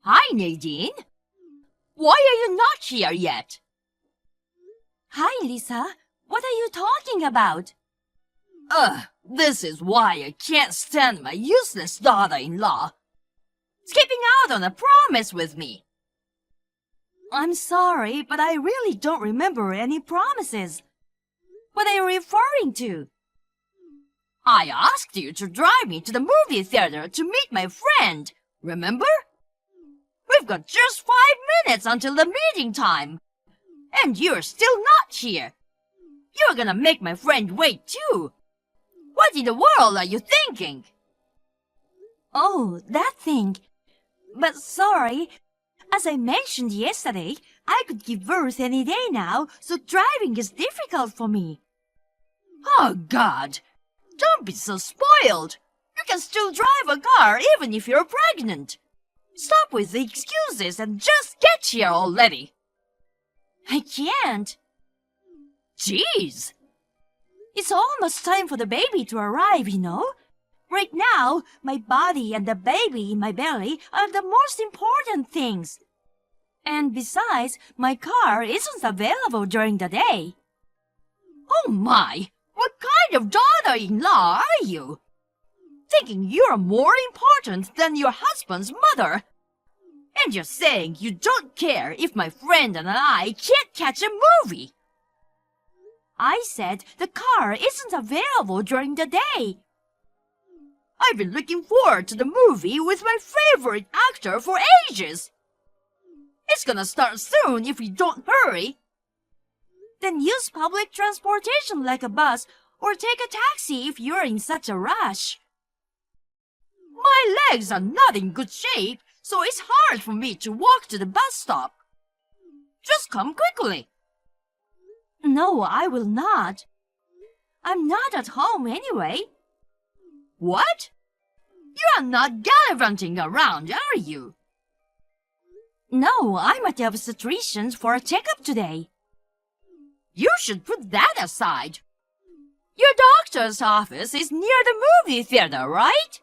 Hi, Nadine. Why are you not here yet? Hi, Lisa. What are you talking about? This is why I can't stand my useless daughter-in-law. Skipping out on a promise with me. I'm sorry, but I really don't remember any promises. What are you referring to? I asked you to drive me to the movie theater to meet my friend, remember? We've got just 5 minutes until the meeting time. And you're still not here. You're gonna make my friend wait too. What in the world are you thinking? Oh, that thing. But sorry, as I mentioned yesterday, I could give birth any day now, so driving is difficult for me. Oh, God. Don't be so spoiled. You can still drive a car even if you're pregnant. Stop with the excuses and just get here already. I can't. Jeez. It's almost time for the baby to arrive, you know. Right now, my body and the baby in my belly are the most important things. And besides, my car isn't available during the day. Oh my! What kind of daughter-in-law are you? Thinking you're more important than your husband's mother. And you're saying you don't care if my friend and I can't catch a movie. I said the car isn't available during the day. I've been looking forward to the movie with my favorite actor for ages. It's gonna start soon if we don't hurry. Then use public transportation like a bus or take a taxi if you're in such a rush. My legs are not in good shape, so it's hard for me to walk to the bus stop. Just come quickly. No, I will not. I'm not at home anyway. What? You are not gallivanting around, are you? No, I'm at the obstetrician's for a checkup today. You should put that aside. Your doctor's office is near the movie theater, right?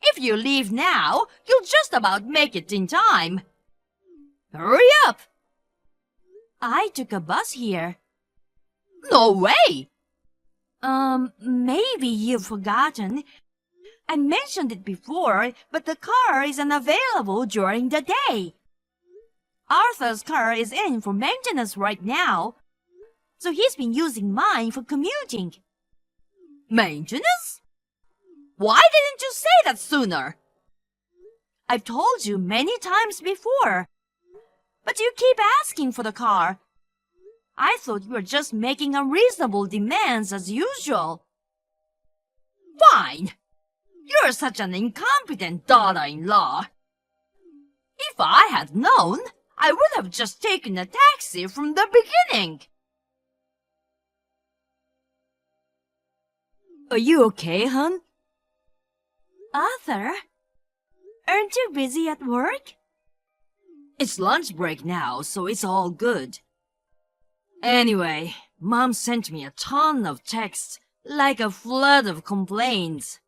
If you leave now, you'll just about make it in time. Hurry up! I took a bus here. No way! Maybe you've forgotten. I mentioned it before, but the car is unavailable during the day. Arthur's car is in for maintenance right now, so he's been using mine for commuting. Maintenance? Why didn't you say that sooner? I've told you many times before, but you keep asking for the car. I thought you were just making unreasonable demands as usual. Fine. You're such an incompetent daughter-in-law. If I had known, I would have just taken a taxi from the beginning. Are you okay, hon? Arthur, aren't you busy at work? It's lunch break now, so it's all good. Anyway, Mom sent me a ton of texts, like a flood of complaints.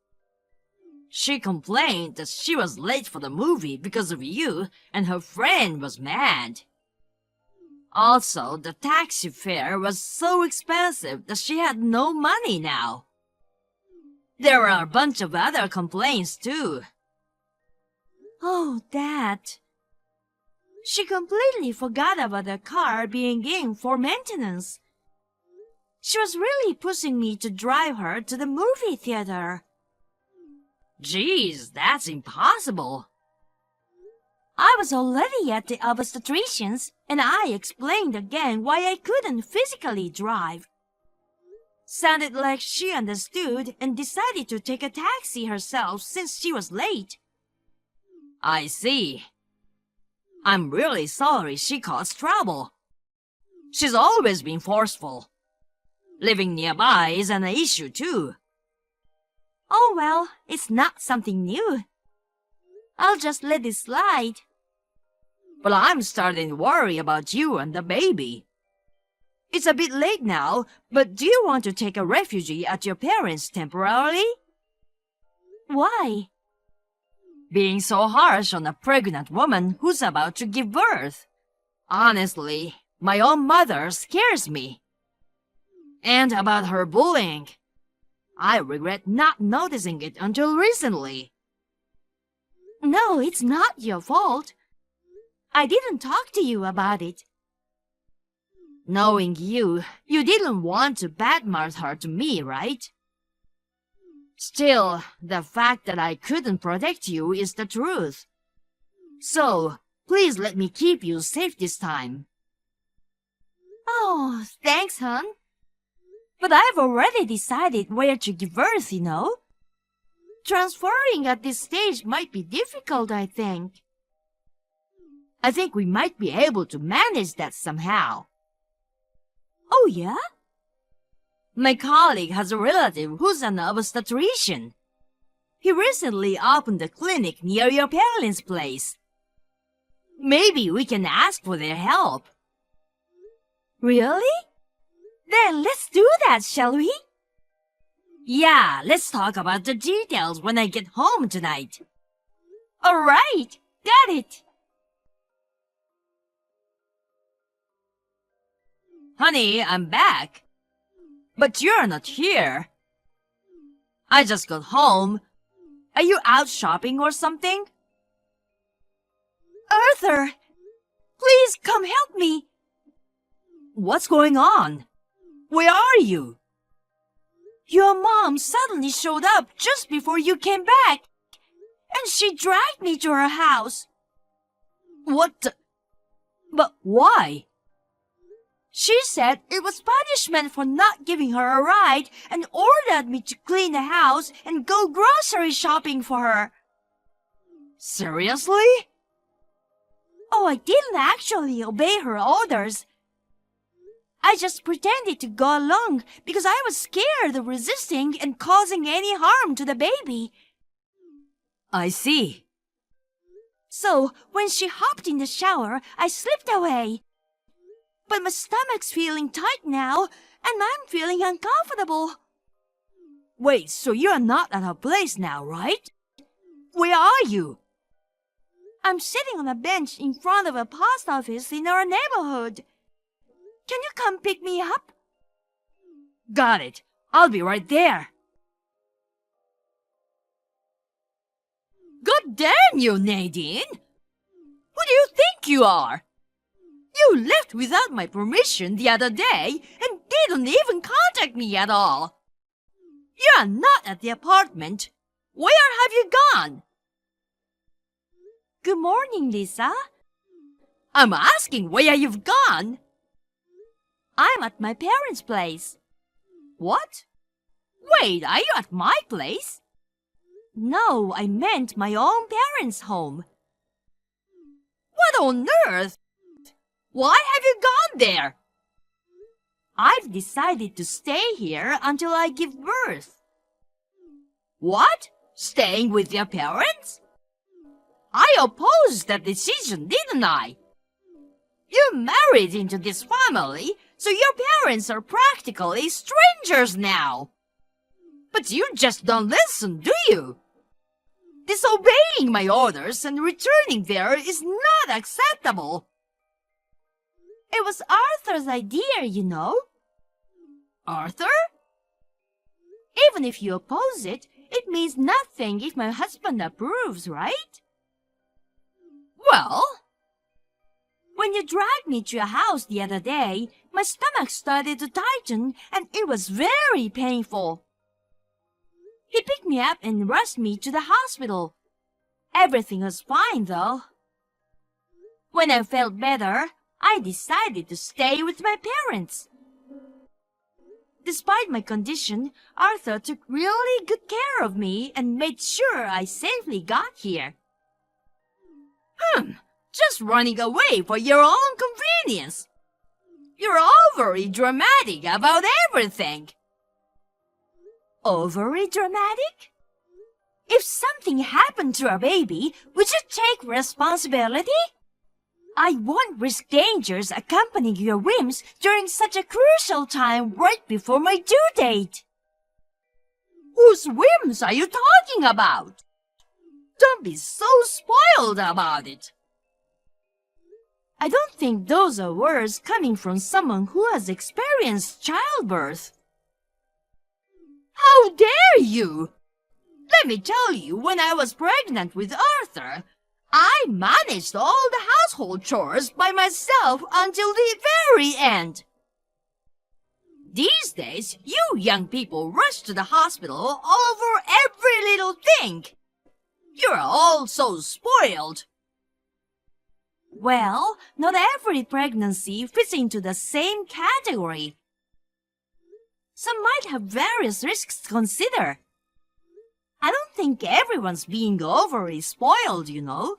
She complained that she was late for the movie because of you, and her friend was mad. Also, the taxi fare was so expensive that she had no money now. There were a bunch of other complaints too. Oh, that. She completely forgot about the car being in for maintenance. She was really pushing me to drive her to the movie theater. Geez, that's impossible. I was already at the obstetrician's, and I explained again why I couldn't physically drive. Sounded like she understood and decided to take a taxi herself since she was late. I see. I'm really sorry she caused trouble. She's always been forceful. Living nearby is an issue too. Oh well, it's not something new. I'll just let it slide. But I'm starting to worry about you and the baby. It's a bit late now, but do you want to take a refugee at your parents' temporarily? Why? being so harsh on a pregnant woman who's about to give birth. Honestly, my own mother scares me. And about her bullying, I regret not noticing it until recently. No, it's not your fault. I didn't talk to you about it. Knowing you didn't want to badmouth her to me, right? Still, the fact that I couldn't protect you is the truth. So, please let me keep you safe this time. Oh, thanks, hon. But I've already decided where to give birth, you know. Transferring at this stage might be difficult, I think. I think we might be able to manage that somehow. Oh, yeah? My colleague has a relative who's an obstetrician. He recently opened a clinic near your parents' place. Maybe we can ask for their help. Really? Then let's do that, shall we? Yeah, let's talk about the details when I get home tonight. All right, got it. Honey, I'm back. But you're not here. I just got home. Are you out shopping or something? Arthur, please come help me. What's going on? Where are you? Your mom suddenly showed up just before you came back, and she dragged me to her house. What the... But why? She said it was punishment for not giving her a ride and ordered me to clean the house and go grocery shopping for her. Seriously? Oh, I didn't actually obey her orders. I just pretended to go along because I was scared of resisting and causing any harm to the baby. I see. So, when she hopped in the shower, I slipped away. But my stomach's feeling tight now, and I'm feeling uncomfortable. Wait, so you're not at her place now, right? Where are you? I'm sitting on a bench in front of a post office in our neighborhood. Can you come pick me up? Got it. I'll be right there. God damn you, Nadine! Who do you think you are? You left without my permission the other day and didn't even contact me at all. You're not at the apartment. Where have you gone? Good morning, Lisa. I'm asking where you've gone. I'm at my parents' place. What? Wait, are you at my place? No, I meant my own parents' home. What on earth? Why have you gone there? I've decided to stay here until I give birth. What? Staying with your parents? I opposed that decision, didn't I? You married into this family, so your parents are practically strangers now. But you just don't listen, do you? Disobeying my orders and returning there is not acceptable. It was Arthur's idea, you know. Arthur? Even if you oppose it, it means nothing if my husband approves, right? Well, when you dragged me to your house the other day, my stomach started to tighten and it was very painful. He picked me up and rushed me to the hospital. Everything was fine, though. When I felt better, I decided to stay with my parents. Despite my condition, Arthur took really good care of me and made sure I safely got here. Just running away for your own convenience. You're overly dramatic about everything. Overly dramatic? If something happened to our baby, would you take responsibility? I won't risk dangers accompanying your whims during such a crucial time right before my due date. Whose whims are you talking about? Don't be so spoiled about it. I don't think those are words coming from someone who has experienced childbirth. How dare you! Let me tell you, when I was pregnant with Arthur, I managed all the household chores by myself until the very end. These days, you young people rush to the hospital over every little thing. You're all so spoiled. Well, not every pregnancy fits into the same category. Some might have various risks to consider. I don't think everyone's being overly spoiled, you know.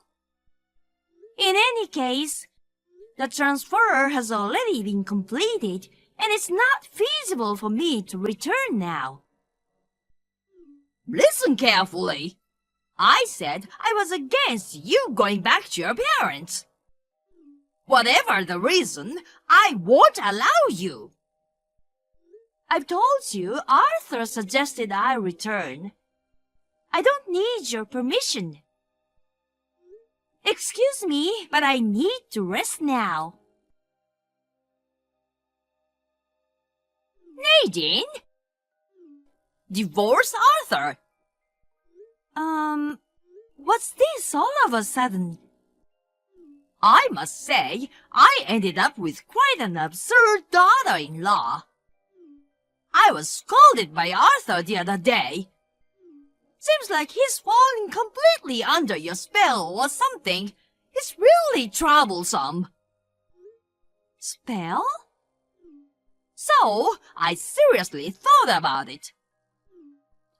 In any case, the transfer has already been completed, and it's not feasible for me to return now. Listen carefully. I said I was against you going back to your parents. Whatever the reason, I won't allow you. I've told you Arthur suggested I return. I don't need your permission. Excuse me, but I need to rest now. Nadine? Divorce Arthur? What's this all of a sudden? I must say, I ended up with quite an absurd daughter-in-law. I was scolded by Arthur the other day. Seems like he's fallen completely under your spell or something. It's really troublesome. Spell? So, I seriously thought about it.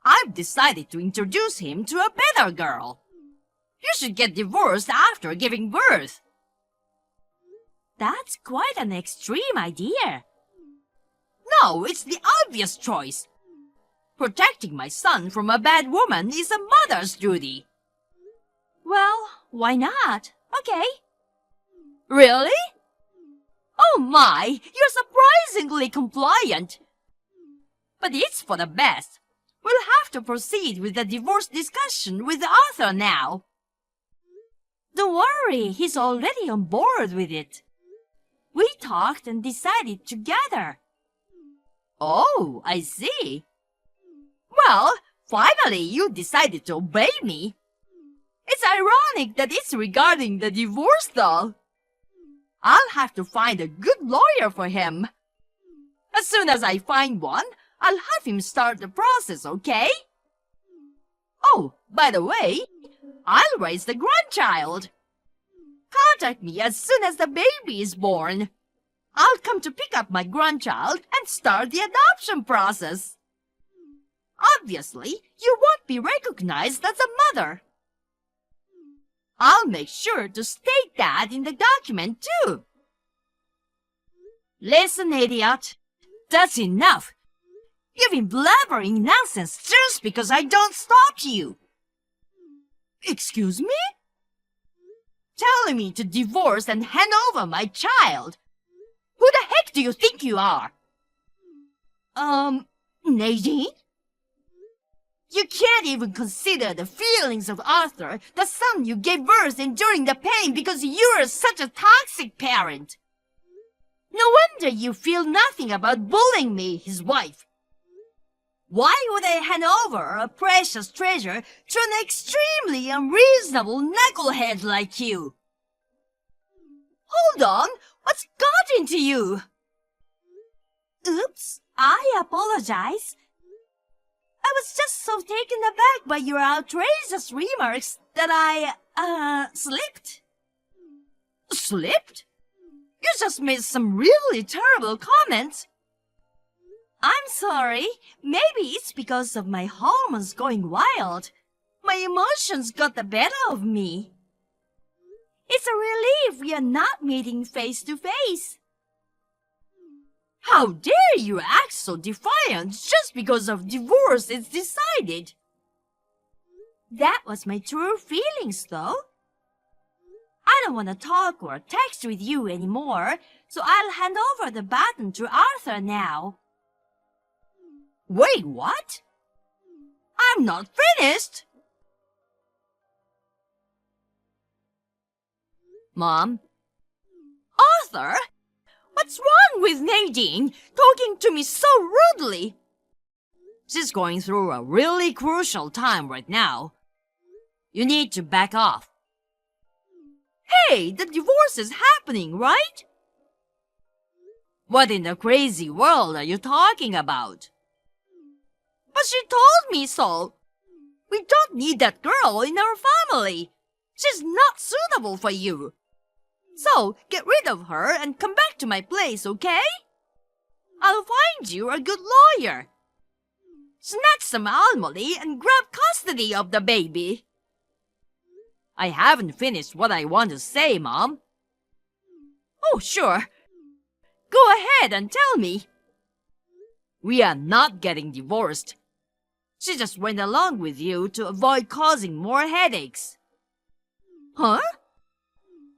I've decided to introduce him to a better girl. You should get divorced after giving birth. That's quite an extreme idea. No, it's the obvious choice. Protecting my son from a bad woman is a mother's duty. Well, why not? Okay. Really? Oh my, you're surprisingly compliant. But it's for the best. We'll have to proceed with the divorce discussion with Arthur now. Don't worry, he's already on board with it. We talked and decided together. Oh, I see. Well, finally you decided to obey me. It's ironic that it's regarding the divorce, though. I'll have to find a good lawyer for him. As soon as I find one, I'll have him start the process, okay? Oh, by the way, I'll raise the grandchild. Contact me as soon as the baby is born. I'll come to pick up my grandchild and start the adoption process. Obviously, you won't be recognized as a mother. I'll make sure to state that in the document, too. Listen, idiot. That's enough. You've been blabbering nonsense just because I don't stop you. Excuse me? Telling me to divorce and hand over my child. Who the heck do you think you are? Nadine? You can't even consider the feelings of Arthur, the son you gave birth enduring the pain because you're such a toxic parent. No wonder you feel nothing about bullying me, his wife. Why would I hand over a precious treasure to an extremely unreasonable knucklehead like you? Hold on, what's got into you? Oops, I apologize. I was just so taken aback by your outrageous remarks that I, slipped. Slipped? You just made some really terrible comments. I'm sorry. Maybe it's because of my hormones going wild. My emotions got the better of me. It's a relief we are not meeting face to face. How dare you act so defiant just because of divorce is decided? That was my true feelings, though. I don't want to talk or text with you anymore, so I'll hand over the baton to Arthur now. Wait, what? I'm not finished. Mom? Arthur? What's wrong with Nadine talking to me so rudely? She's going through a really crucial time right now. You need to back off. Hey, the divorce is happening, right? What in the crazy world are you talking about? But she told me so. We don't need that girl in our family. She's not suitable for you. So, get rid of her and come back to my place, okay? I'll find you a good lawyer. Snatch some alimony and grab custody of the baby. I haven't finished what I want to say, Mom. Oh, sure. Go ahead and tell me. We are not getting divorced. She just went along with you to avoid causing more headaches. Huh?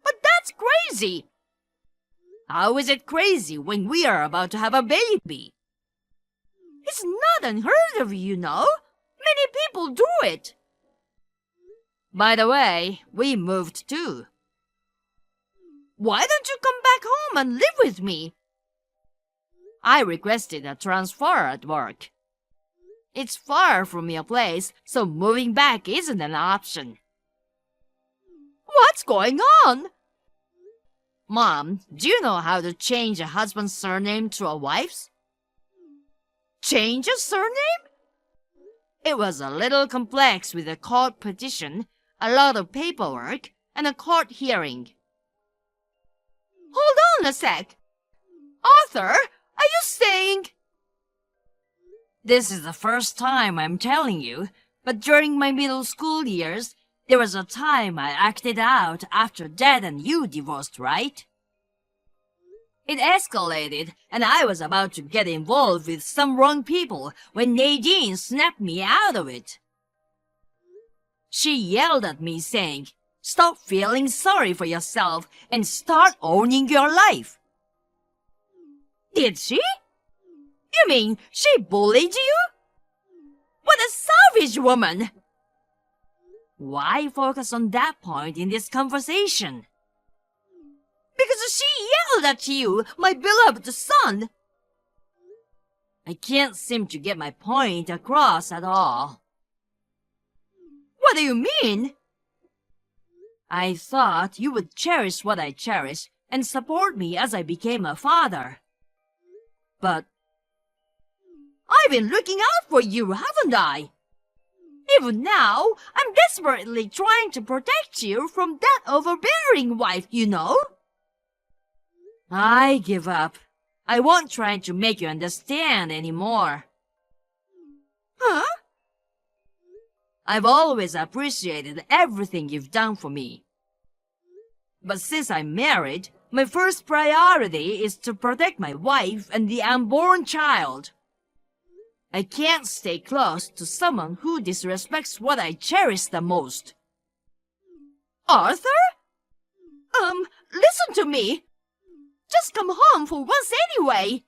But that's crazy. How is it crazy when we are about to have a baby? It's not unheard of, you know. Many people do it. By the way, we moved too. Why don't you come back home and live with me? I requested a transfer at work. It's far from your place, so moving back isn't an option. What's going on? Mom, do you know how to change a husband's surname to a wife's? Change a surname? It was a little complex with a court petition, a lot of paperwork, and a court hearing. Hold on a sec. Arthur, are you saying... This is the first time I'm telling you, but during my middle school years, there was a time I acted out after Dad and you divorced, right? It escalated, and I was about to get involved with some wrong people when Nadine snapped me out of it. She yelled at me saying, "Stop feeling sorry for yourself and start owning your life." Did she? You mean she bullied you? What a savage woman! Why focus on that point in this conversation? Because she yelled at you, my beloved son. I can't seem to get my point across at all. What do you mean? I thought you would cherish what I cherish and support me as I became a father. But I've been looking out for you, haven't I? Even now, I'm desperately trying to protect you from that overbearing wife, you know. I give up. I won't try to make you understand anymore. Huh? I've always appreciated everything you've done for me. But since I'm married, my first priority is to protect my wife and the unborn child. I can't stay close to someone who disrespects what I cherish the most. Arthur? Listen to me. Just come home for once anyway.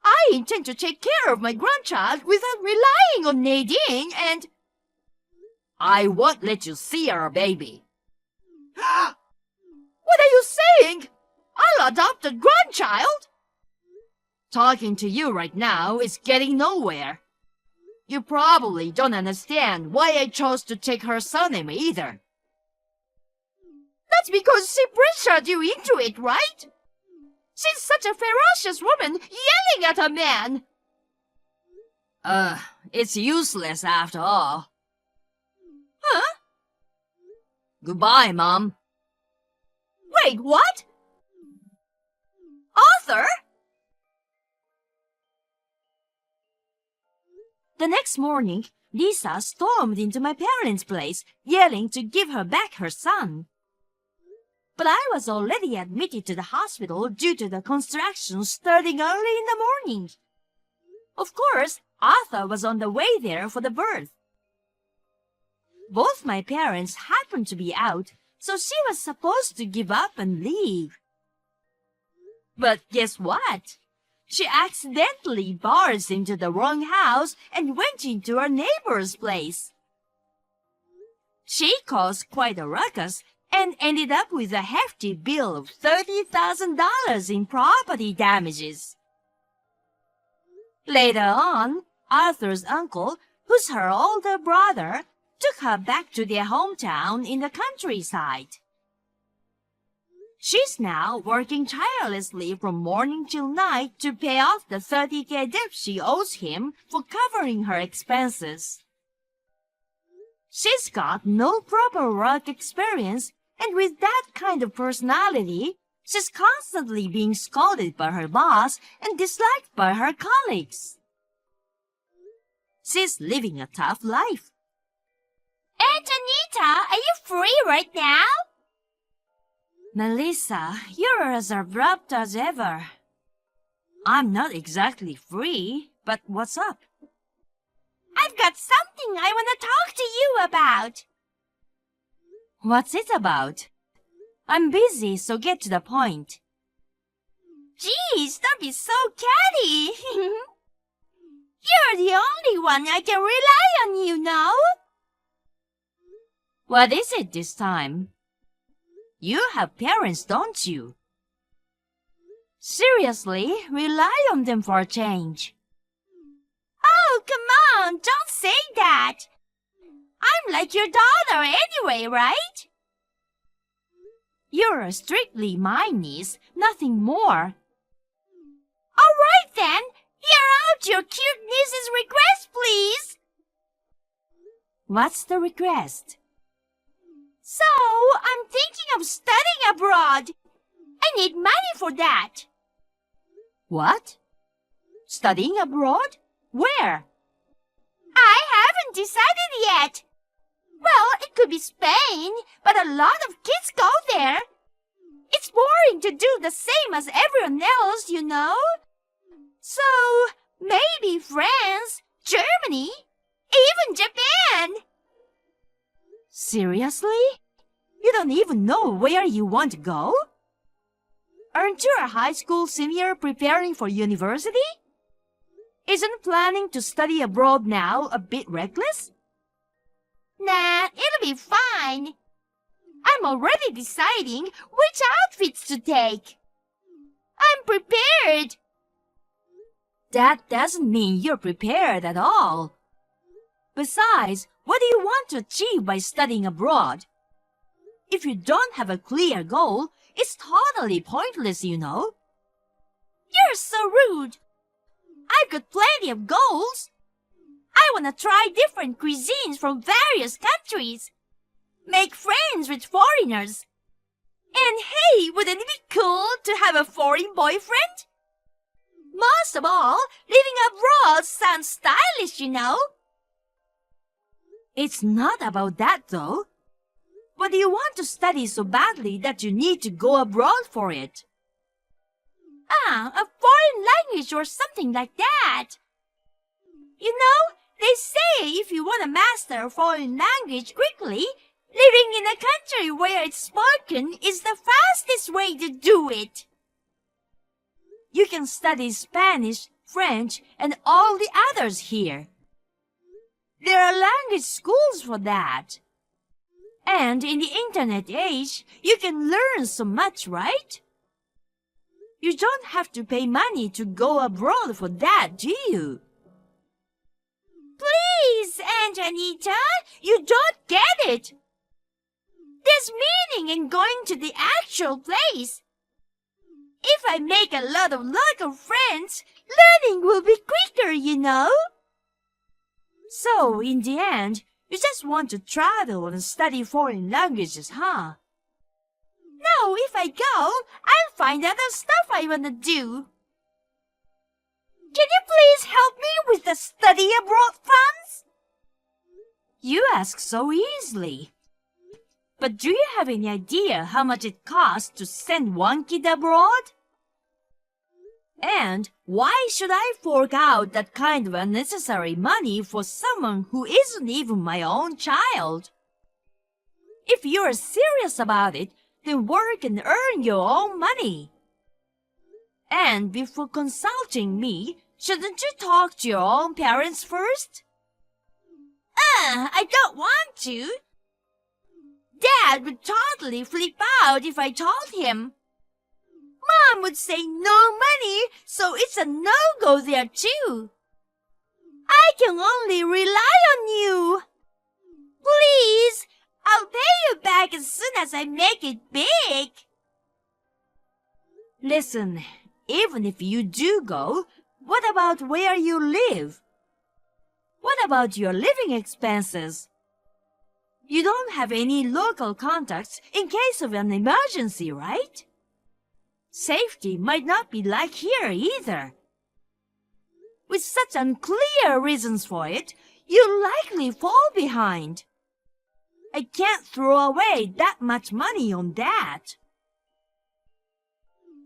I intend to take care of my grandchild without relying on Nadine and... I won't let you see our baby. What are you saying? I'll adopt a grandchild? Talking to you right now is getting nowhere. You probably don't understand why I chose to take her surname either. That's because she pressured you into it, right? She's such a ferocious woman yelling at a man. It's useless after all. Huh? Goodbye, Mom. Wait, what? Arthur? The next morning, Lisa stormed into my parents' place, yelling to give her back her son. But I was already admitted to the hospital due to the construction starting early in the morning. Of course, Arthur was on the way there for the birth. Both my parents happened to be out, so she was supposed to give up and leave. But guess what? She accidentally barged into the wrong house and went into her neighbor's place. She caused quite a ruckus, and ended up with a hefty bill of $30,000 in property damages. Later on, Arthur's uncle, who's her older brother, took her back to their hometown in the countryside. She's now working tirelessly from morning till night to pay off the $30K debt she owes him for covering her expenses. She's got no proper work experience, and with that kind of personality, she's constantly being scolded by her boss and disliked by her colleagues. She's living a tough life. Aunt Anita, are you free right now? Melissa, you're as abrupt as ever. I'm not exactly free, but what's up? I've got something I want to talk to you about. What's it about? I'm busy, so get to the point. Geez, don't be so catty. You're the only one I can rely on, you know. What is it this time? You have parents, don't you? Seriously, rely on them for a change. Oh, come on, don't say that. I'm like your daughter anyway, right? You're strictly my niece, nothing more. All right then, hear out your cute niece's request, please. What's the request? So, I'm thinking of studying abroad. I need money for that. What? Studying abroad? Where? I haven't decided yet. Well, it could be Spain, but a lot of kids go there. It's boring to do the same as everyone else, you know. So, maybe France, Germany, even Japan. Seriously? You don't even know where you want to go? Aren't you a high school senior preparing for university? Isn't planning to study abroad now a bit reckless? Nah, it'll be fine. I'm already deciding which outfits to take. I'm prepared. That doesn't mean you're prepared at all. Besides, what do you want to achieve by studying abroad? If you don't have a clear goal, it's totally pointless, you know. You're so rude. I've got plenty of goals. I want to try different cuisines from various countries. Make friends with foreigners. And hey, wouldn't it be cool to have a foreign boyfriend? Most of all, living abroad sounds stylish, you know. It's not about that, though. But do you want to study so badly that you need to go abroad for it? A foreign language or something like that. You know, they say if you want to master a foreign language quickly, living in a country where it's spoken is the fastest way to do it. You can study Spanish, French, and all the others here. There are language schools for that. And in the internet age, you can learn so much, right? You don't have to pay money to go abroad for that, do you? Please, Aunt Anita, you don't get it. There's meaning in going to the actual place. If I make a lot of local friends, learning will be quicker, you know. So, in the end, you just want to travel and study foreign languages, huh? No, if I go, I'll find other stuff I want to do. Can you please help me with the study abroad funds? You ask so easily. But do you have any idea how much it costs to send one kid abroad? And why should I fork out that kind of unnecessary money for someone who isn't even my own child? If you're serious about it, then work and earn your own money. And before consulting me, shouldn't you talk to your own parents first? I don't want to. Dad would totally flip out if I told him. Mom would say no money, so it's a no-go there too. I can only rely on you. Please, I'll pay you back as soon as I make it big. Listen, even if you do go, what about where you live? What about your living expenses? You don't have any local contacts in case of an emergency, right? Safety might not be like here either. With such unclear reasons for it, you'll likely fall behind. I can't throw away that much money on that.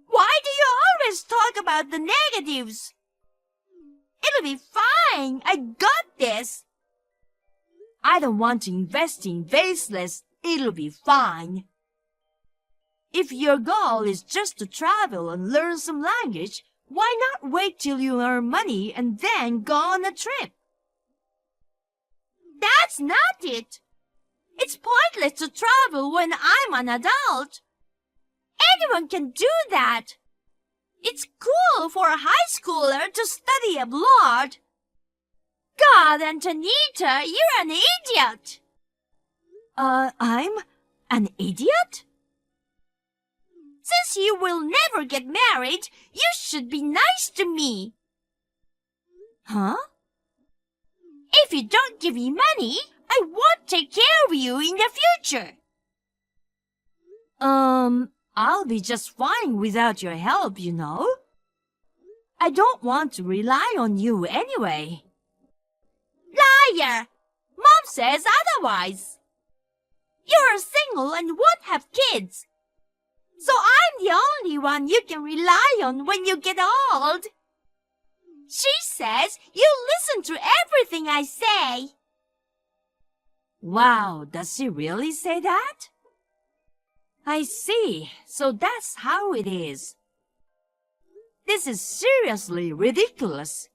Why do you always talk about the negatives? It'll be fine. I got this. I don't want to invest in baseless, it'll be fine. If your goal is just to travel and learn some language, why not wait till you earn money and then go on a trip? That's not it. It's pointless to travel when I'm an adult. Anyone can do that. It's cool for a high schooler to study abroad. God, Antonita, you're an idiot. I'm an idiot? Since you will never get married, you should be nice to me. Huh? If you don't give me money, I won't take care of you in the future. I'll be just fine without your help, you know. I don't want to rely on you anyway. Liar! Mom says otherwise. You're single and won't have kids. So I'm the only one you can rely on when you get old. She says you listen to everything I say. Wow, does she really say that? I see, so that's how it is. This is seriously ridiculous.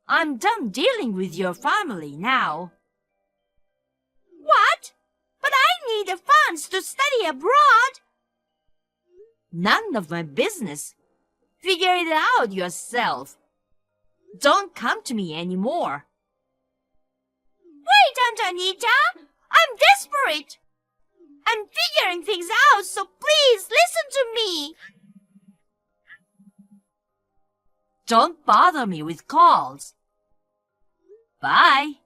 I'm done dealing with your family now. What? But I need the funds to study abroad. None of my business. Figure it out yourself. Don't come to me anymore. Wait, Antonita! I'm desperate. I'm figuring things out, so please listen to me. Don't bother me with calls. Bye.